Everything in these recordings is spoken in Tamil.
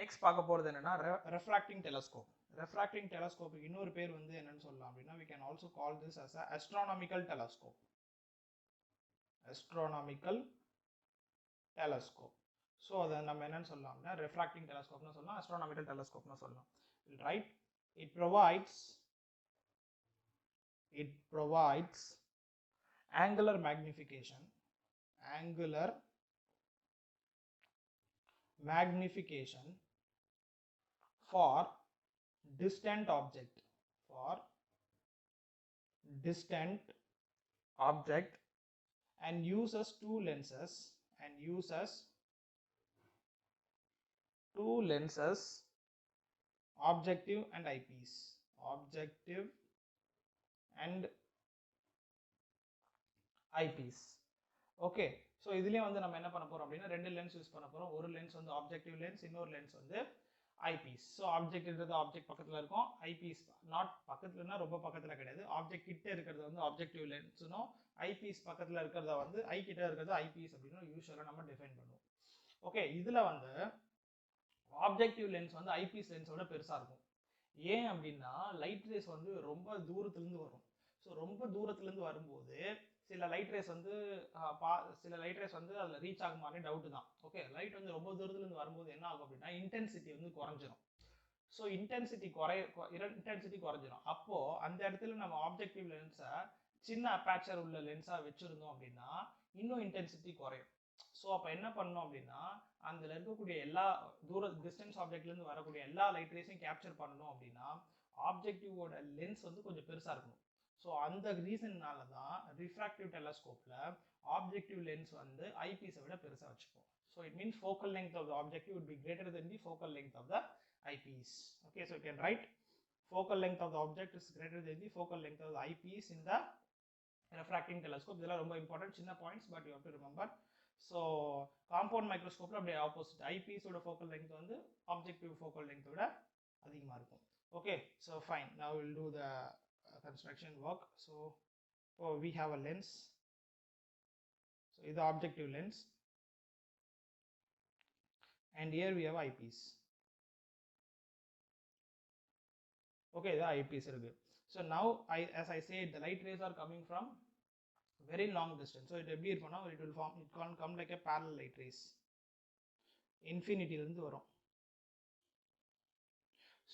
நெக்ஸ்ட் பார்க்க போகிறது என்னன்னா ரெஃப்ராக்டிங் டெலஸ்கோப். ரெஃப்ராக்டிங் டெலஸ்கோப்புக்கு இன்னொரு பேர் வந்து என்னன்னு சொல்லலாம் அப்படின்னா we can also call this as a astronomical telescope. astronomical telescope. So அதை நம்ம என்னன்னு சொல்லலாம் அப்படின்னா ரெஃப்ராக்டிங் டெலஸ்கோப்னு சொல்லலாம், அஸ்ட்ரானாமிக்கல் டெலஸ்கோப்னு சொல்லலாம். Right, it provides angular magnification for distant object and uses two lenses objective and eyepiece. Okay, so இதுலேயே வந்து நம்ம என்ன பண்ண போகிறோம் அப்படின்னா ரெண்டு லென்ஸ் யூஸ் பண்ண போகிறோம். ஒரு லென்ஸ் வந்து ஆப்ஜெக்டிவ் லென்ஸ், இன்னொரு லென்ஸ் வந்து ஐபீஸ். ஸோ ஆப்ஜெக்ட்ன்றது ஆப்ஜெக்ட் பக்கத்தில் இருக்கும், ஐபீஸ் நாட் பக்கத்துலன்னா ரொம்ப பக்கத்தில் கிடையாது, ஆப்ஜெக்ட் கிட்ட இருக்கிறது வந்து ஆப்ஜெக்டிவ் லென்ஸ்னும் ஐபீஸ் பக்கத்தில் இருக்கிறத வந்து ஐ கிட்ட இருக்கிறது ஐபீஸ் அப்படின்னு யூஸ்வலாக நம்ம டிஃபைன் பண்ணுவோம். ஓகே, இதில் வந்து ஆப்ஜெக்டிவ் லென்ஸ் வந்து ஐபீஸ் லென்ஸோட பெருசாக இருக்கும். ஏன் அப்படின்னா லைட் ரேஸ் வந்து ரொம்ப தூரத்துலேருந்து வரும். ஸோ ரொம்ப தூரத்துலேருந்து வரும்போது சில லைட் ரேஸ் வந்து அதில் ரீச் ஆகுமானே டவுட்டு தான். ஓகே, லைட் வந்து ரொம்ப தூரத்துலேருந்து வரும்போது என்ன ஆகும் அப்படின்னா இன்டென்சிட்டி வந்து குறைஞ்சிரும். ஸோ இன்டென்சிட்டி குறைஞ்சிரும். அப்போது அந்த இடத்துல நம்ம ஆப்ஜெக்டிவ் லென்ஸை சின்ன அபேச்சர் உள்ள லென்ஸாக வச்சுருந்தோம் அப்படின்னா இன்னும் இன்டென்சிட்டி குறையும். ஸோ அப்போ என்ன பண்ணணும் அப்படின்னா அதில் இருக்கக்கூடிய எல்லா டிஸ்டன்ஸ் ஆப்ஜெக்ட்லேருந்து வரக்கூடிய எல்லா லைட் ரேஸையும் கேப்சர் பண்ணணும் அப்படின்னா ஆப்ஜெக்டிவோட லென்ஸ் வந்து கொஞ்சம் பெருசாக இருக்கணும். ஸோ அந்த ரீசன்னால தான் ரிஃப்ராக்டிவ் டெலஸ்கோப்பில் ஆப்ஜெக்டிவ் லென்ஸ் வந்து ஐபீஸை விட பெருசாக வச்சுப்போம். So it means focal length of the objective would be greater than the focal length of the eyepiece. Okay, so you can write focal length of the object is greater than the focal length of the eyepiece in the refracting telescope. இதெல்லாம் ரொம்ப இம்பார்ட்டன்ட் சின்ன points, but you have to remember. So compound மைக்ரோஸ்கோப்பில் அப்படியே ஆப்போசிட், ஐபீஸோட ஃபோக்கல் லெங்த் வந்து ஆப்ஜெக்டிவ் ஃபோக்கல் லெங்த் விட அதிகமாக இருக்கும். Okay, so fine, now we'll do the construction work. So we have a lens. So this is the objective lens, and here we have eyepiece. Okay, the eyepiece irukku. So now as I said, the light rays are coming from very long distance. So it will come like a parallel light rays, infinity irundhu varum.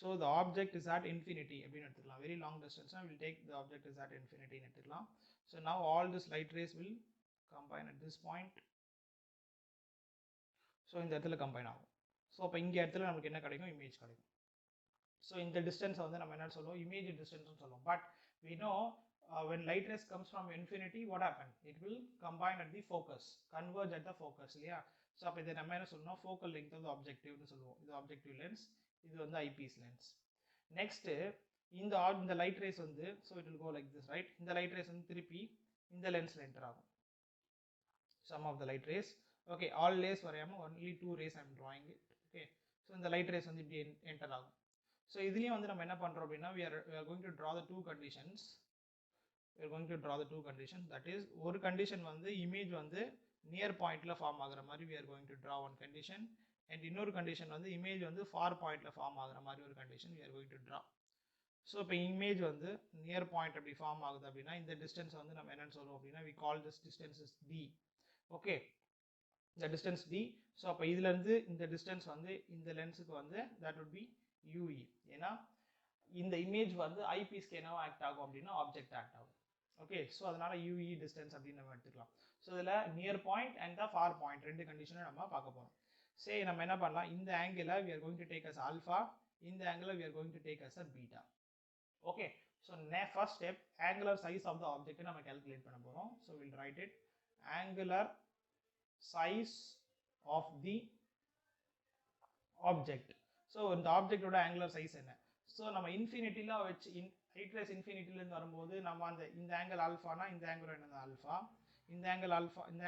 So the object is at infinity அப்படினு எடுத்துக்கலாம். Very long distance, we will take the object is at infinity னு எடுத்துக்கலாம். So now all this light rays will combine at this point. So இந்த இடத்துல combine ஆகும். ஸோ அப்போ இங்கே இடத்துல நமக்கு என்ன கிடைக்கும், இமேஜ் கிடைக்கும். ஸோ இந்த டிஸ்டன்ஸை வந்து நம்ம என்ன சொல்லுவோம், இமேஜ் டிஸ்டன்ஸ்னு சொல்லுவோம். But we know when light rays comes from infinity, what happen, it will combine at the focus, converge at the focus இல்லையா. ஸோ அப்போ இதை நம்ம என்ன சொல்லணும், ஃபோக்கல் லெங்த் ஆஃப் த ஆப்ஜெக்டிவ்னு சொல்லுவோம். இது ஆப்ஜெக்டிவ் லென்ஸ், இது வந்து ஐபீஸ் லென்ஸ். நெக்ஸ்ட்டு இந்த லைட் ரேஸ் வந்து so it will go like this, right. இந்த லைட் ரேஸ் வந்து திருப்பி இந்த லென்ஸில் என்டர் ஆகும். Some of the light rays. Okay, all rays வரையாமல் only 2 rays I am drawing it. Okay, so இந்த லைட் ரேஸ் வந்து இப்படி என்டர் ஆகும். ஸோ இதுலேயும் வந்து நம்ம என்ன பண்ணுறோம் அப்படின்னா we are going to draw the two conditions. That is, ஒரு கண்டிஷன் வந்து இமேஜ் வந்து நியர் பாயிண்ட்ல ஃபார்ம் ஆகுற மாதிரி we are going to draw one condition, and இன்னொரு கண்டிஷன் வந்து இமேஜ் வந்து ஃபார் பாயிண்ட்ல ஃபார்ம் ஆகுற மாதிரி ஒரு condition we are going to draw. So இப்போ இமேஜ் வந்து நியர் பாயிண்ட் அப்படி ஃபார்ம் ஆகுது அப்படின்னா இந்த டிஸ்டன்ஸ் வந்து நம்ம என்னன்னு சொல்லுவோம் அப்படின்னா we call this distance is d. Okay, இந்த டிஸ்டன்ஸ் d. ஸோ அப்போ இதுலேருந்து இந்த டிஸ்டன்ஸ் வந்து இந்த லென்ஸுக்கு வந்து that would be ue. ஏன்னா இந்த இமேஜ் வந்து ஐபீஸ்க்கு என்னவோ ஆக்ட் ஆகும் அப்படின்னா ஆப்ஜெக்ட் ஆக்ட் ஆகும். ஓகே, ஸோ அதனால ue டிஸ்டன்ஸ் அப்படின்னு நம்ம எடுத்துக்கலாம். ஸோ இதில் near point and the for point ரெண்டு கண்டிஷனும் நம்ம பார்க்க போகிறோம். சரி, நம்ம என்ன பண்ணலாம், இந்த ஆங்கிளை we are going to take as alpha, இந்த ஆங்கிளை we are going to take as a beta. Okay, so first step angular size of the object நம்ம calculate பண்ண போகிறோம். So we'll write it angular size of the object. So இந்த ஆப்ஜெக்டோட ஆங்குலர் சைஸ் என்ன. ஸோ நம்ம இன்ஃபினிட்டியில் வச்சு லைட் ரேஸ் இன்ஃபினிட்டிலேருந்து வரும்போது நம்ம இந்த ஆங்கிள் ஆல்ஃபானா இந்த ஆங்கிள் என்னது ஆல்ஃபா, இந்த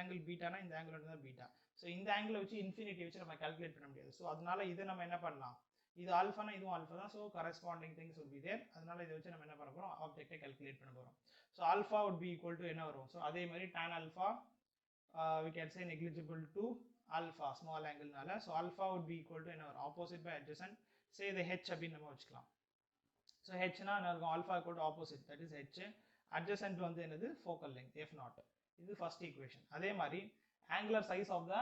ஆங்கிள் பீட்டானா இந்த ஆங்கிள் என்னது பீட்டா. ஸோ இந்த ஆங்கிளை வச்சு இன்ஃபினிட்டி வச்சு நம்ம கால்குலேட் பண்ண முடியாது. ஸோ அதனால இதை நம்ம என்ன பண்ணலாம், இது ஆல்ஃபானா இதுவும் ஆல்ஃபா தான். So corresponding things will be there. அதனால இதை வச்சு நம்ம என்ன பண்ண போகிறோம், ஆப்ஜெக்டை கால்குலேட் பண்ண போகிறோம். So alpha would be equal to என்ன வரும், ஸோ அதே மாதிரி tan alpha we can say negligible to alpha small angle nala, so alpha would be equal to opposite by adjacent, say the h அப்படினு நம்ம வச்சுக்கலாம். So h na alpha equal to opposite, that is h, adjacent வந்து என்னது focal length f0. இது first equation. அதே மாதிரி angular size of the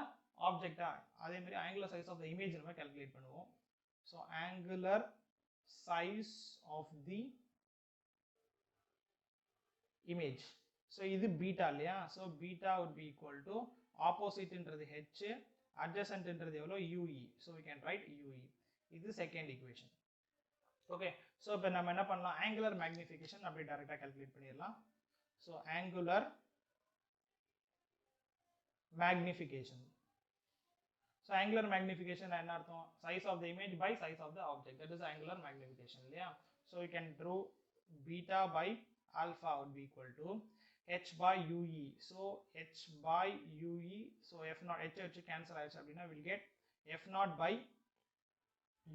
object, அதே மாதிரி angular size of the image நம்ம calculate பண்ணுவோம். So angular size of the image, so இது beta இல்லையா, so beta would be equal to opposite இன்றது h, adjacent இன்றது எவ்வளோ ue, so we can write ue. இது second equation. Okay, so இப்போ நம்ம என்ன பண்ணலாம், angular magnification அப்படி டைரக்டா கால்குலேட் பண்ணிடலாம். So angular magnification, so angular magnification என்ன அர்த்தம், size of the image by size of the object, that is angular magnification இல்லையா. So we can draw beta by alpha would be equal to h by ue, so h by ue, so f0 h cancel ஆயிடுச்சு அப்படின்னா we'll get f0 by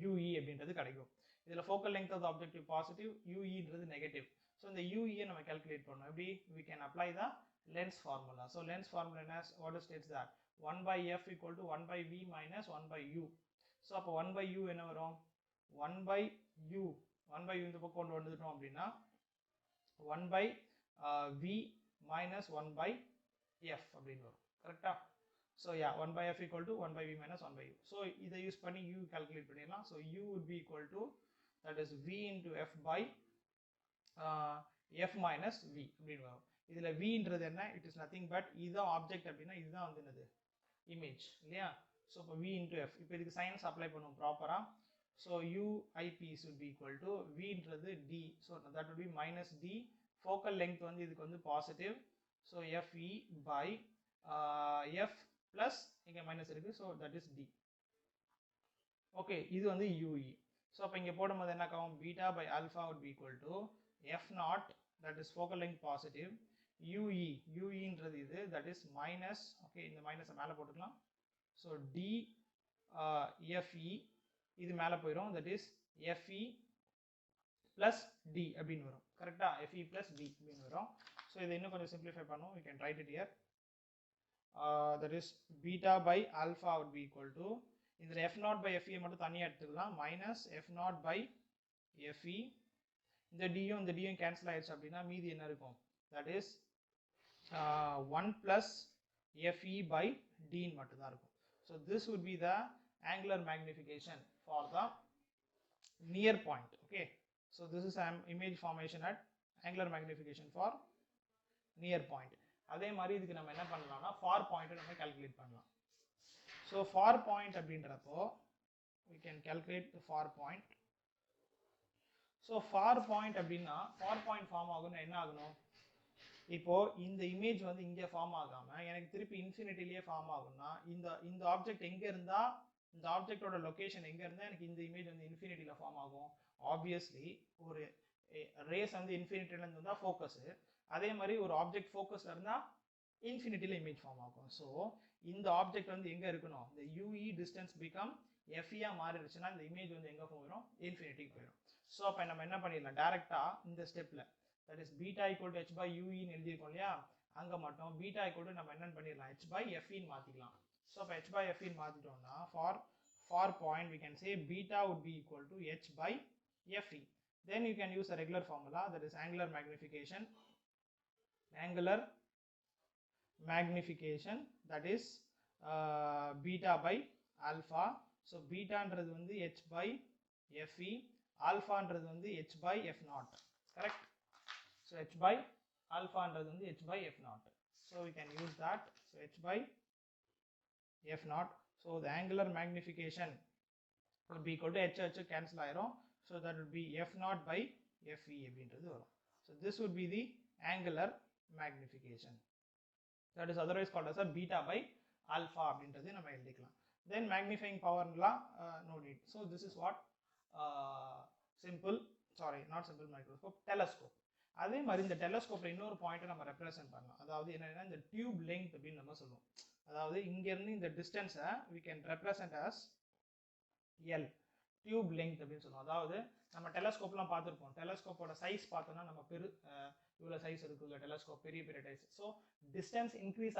ue அப்படின்றது கிடைக்கும். இதுல focal length of the objective positive, ue ன்றது negative. So இந்த ue நம்ம calculate பண்ணோம் எப்படி, we can apply the lens formula. So lens formula is what states that 1 by f equal to 1 by v minus 1 by u. So அப்போ 1 by u என்ன வரும், 1 by u இந்த பக்கம் கொண்டு வந்துட்டோம் அப்படின்னா 1 by v minus 1 by f அப்படின்னு வரும், கரெக்டா. So yeah, 1 by f equal to 1 by v minus 1 by u. So இதை யூஸ் பண்ணி u calculate பண்ணிடலாம். So u would be equal to, that is v into f by f minus v அப்படின்னு வரும். இதில் v ன்றது என்ன, it is nothing but இதுதான் ஆப்ஜெக்ட் அப்படின்னா இதுதான் வந்து என்னது இமேஜ் இல்லையா. ஸோ இப்போ v into f, இப்போ இதுக்கு சயின்ஸ் அப்ளை பண்ணுவோம் ப்ராப்பராக. So u ip should be equal to v ன்றது d, so that would be minus d, focal length வந்து இதுக்கு வந்து positive, so fe by f plus இங்கே மைனஸ் இருக்கு, so that is d. Okay, இது வந்து ue. ஸோ அப்போ இங்கே போடும்போது என்ன ஆகும், beta by alpha would be equal to f0, that is focal length positive, ue ன்றது இது, that is minus, ஓகே இந்த மைனஸை மேலே போட்டுக்கலாம். ஸோ d fe இது மேலே போயிடும், that is fe plus d அப்படின்னு வரும், கரெக்டா, fe plus d அப்படின்னு வரும். ஸோ இதை இன்னும் கொஞ்சம் சிம்பிளிஃபை பண்ணுவோம், we can write it here. That is beta by alpha would be equal to, இதில் f0 by fe மட்டும் தனியாக எடுத்துக்கலாம், மைனஸ் f0 by fe, இந்த டியும் கேன்சல் ஆயிடுச்சு அப்படின்னா மீதி என்ன இருக்கும், that is 1 plus fe by d மட்டும் தான் இருக்கும். So this would be the angular magnification for the near point. Okay, so this is an image formation at angular magnification for near point. அதே மாதிரி இதுக்கு நம்ம என்ன பண்ணலாம்னா far point நம்ம கால்குலேட் பண்ணலாம். So far point அப்படின்றப்போ we can calculate the far point. So far point அப்படின்னா far point ஃபார்ம் ஆகும்னா என்ன ஆகணும், இப்போ இந்த இமேஜ் வந்து இங்கே ஃபார்ம் ஆகாம எனக்கு திருப்பி இன்ஃபினிட்டிலேயே ஃபார்ம் ஆகும்னா இந்த ஆப்ஜெக்ட் எங்க இருந்தா, இந்த ஆப்ஜெக்டோட லொகேஷன் எங்க இருந்தா எனக்கு இந்த இமேஜ் வந்து இன்ஃபினிட்டில ஃபார்ம் ஆகும். ஆப்வியஸ்லி ஒரு ரேஸ் வந்து இன்ஃபினிட்டில இருந்து வந்தா ஃபோக்கஸ், அதே மாதிரி ஒரு ஆப்ஜெக்ட் ஃபோக்கஸ்ல இருந்தா இன்ஃபினிட்டில இமேஜ் ஃபார்ம் ஆகும். ஸோ இந்த ஆப்ஜெக்ட் வந்து எங்க இருக்கணும், இந்த ue டிஸ்டன்ஸ் பிகம் fe மாறிடுச்சுன்னா இந்த இமேஜ் வந்து எங்க போயிடும், இன்ஃபினிட்டிக்கு போயிடும். ஸோ அப்போ நம்ம என்ன பண்ணிடலாம், டைரக்டா இந்த ஸ்டெப்ல, that is beta equal to h by ue ன்னு எழுதியிருக்கோம் இல்லையா, அங்க மட்டும் beta equal to நம்ம என்னன்னு பண்ணிடலாம், h by fe ன்னு மாத்திக்கலாம். ஸோ அப்போ h by fe ன்னு மாத்திட்டோம்னா for point we can say beta would be equal to h by fe. Then you can use a regular formula, that is angular magnification, that is beta by alpha. So beta ன்றது வந்து h by fe, alpha ன்றது வந்து h by f0, correct. So h by alpha ன்றது வந்து h by f0, so we can use that. So h by f0, so the angular magnification would be equal to h cancel ஆயிரும், so that would be f0 by fe அப்படின்றது வரும். So this would be the angular magnification, that is otherwise called as a beta by alpha அப்படின்றது நம்ம எழுதிக்கலாம். Then magnifying power no need. So this is what not simple microscope, telescope. அதே மாதிரி இந்த டெலஸ்கோப்ல இன்னொரு பாயிண்ட் நம்ம ரெப்ரசென்ட் பண்ணலாம், அதாவது என்னன்னா இந்த டியூப் லெங்த் அப்படின்னு நம்ம சொல்லுவோம். அதாவது இங்க இருந்து இந்த டிஸ்டன்ஸை we can represent as L. Tube length அப்படின்னு சொல்லுவோம். அதாவது நம்ம டெலஸ்கோப்லாம் பார்த்துருப்போம். டெலஸ்கோப்போட சைஸ் பார்த்தோன்னா நம்ம இவ்வளோ சைஸ் இருக்குல்ல டெலஸ்கோப், பெரிய பெரிய சைஸ். ஸோ டிஸ்டன்ஸ் இன்க்ரீஸ்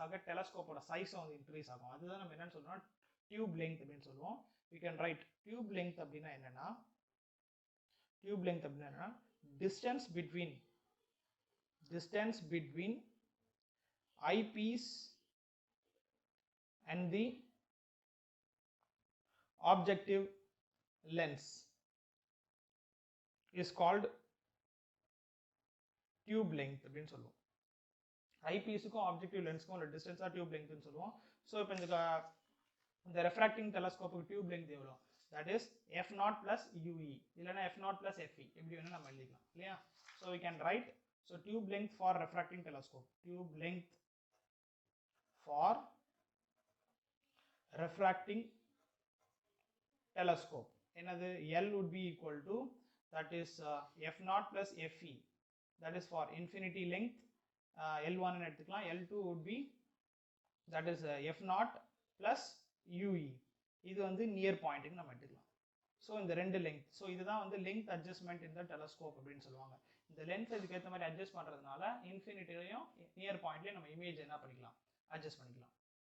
ஆக டெலஸ்கோப்போட சைஸும் வந்து இன்க்ரீஸ் ஆகும். அதுதான் நம்ம என்னன்னு சொல்றோம், டியூப் லெங்த் அப்படின்னு சொல்லுவோம். We can write tube length அப்படின்னா என்னன்னா, டியூப் லெங்த் அப்படின்னா distance between eyepiece and the objective lens is called tube length அப்படின்னு சொல்லுவோம். ஐபீஸுக்கும் ஆப்ஜெக்டிவ் லென்ஸ்க்கும் உள்ள டிஸ்டன்ஸா டியூப் லெங்க்னு சொல்லுவோம். ஸோ இப்போ இந்த ரெஃப்ராக்டிங் டெலஸ்கோப்புக்கு டியூப் லெங்த் எவ்வளோ, that is f0 plus UE இல்லைன்னா f0 plus FE, எப்படி வேணும் நம்ம எழுதிக்கலாம் இல்லையா. So we can write, so tube length for refracting telescope, tube length for refracting telescope என்னது, L would be equal to, that is f0 plus FE, that is for infinity length, L1 ன்னு எடுத்துக்கலாம். L2 would be, that is f0 plus UE, இது வந்து நியர் பாயிண்ட்டுக்கு நம்ம எடுத்துக்கலாம். ஸோ இந்த ரெண்டு லெங்க், ஸோ இதுதான் வந்து லெங்க் அட்ஜஸ்ட்மெண்ட் இந்த டெலஸ்கோப் அப்படின்னு சொல்லுவாங்க. இந்த லென்த் இதுக்கு ஏற்ற மாதிரி அட்ஜஸ்ட் பண்ணுறதுனால இன்ஃபினிட்டிலையும் நியர் பாயிண்ட்லையும் நம்ம இமேஜ் என்ன பண்ணிக்கலாம், அட்ஜஸ்ட் பண்ணிக்கலாம்.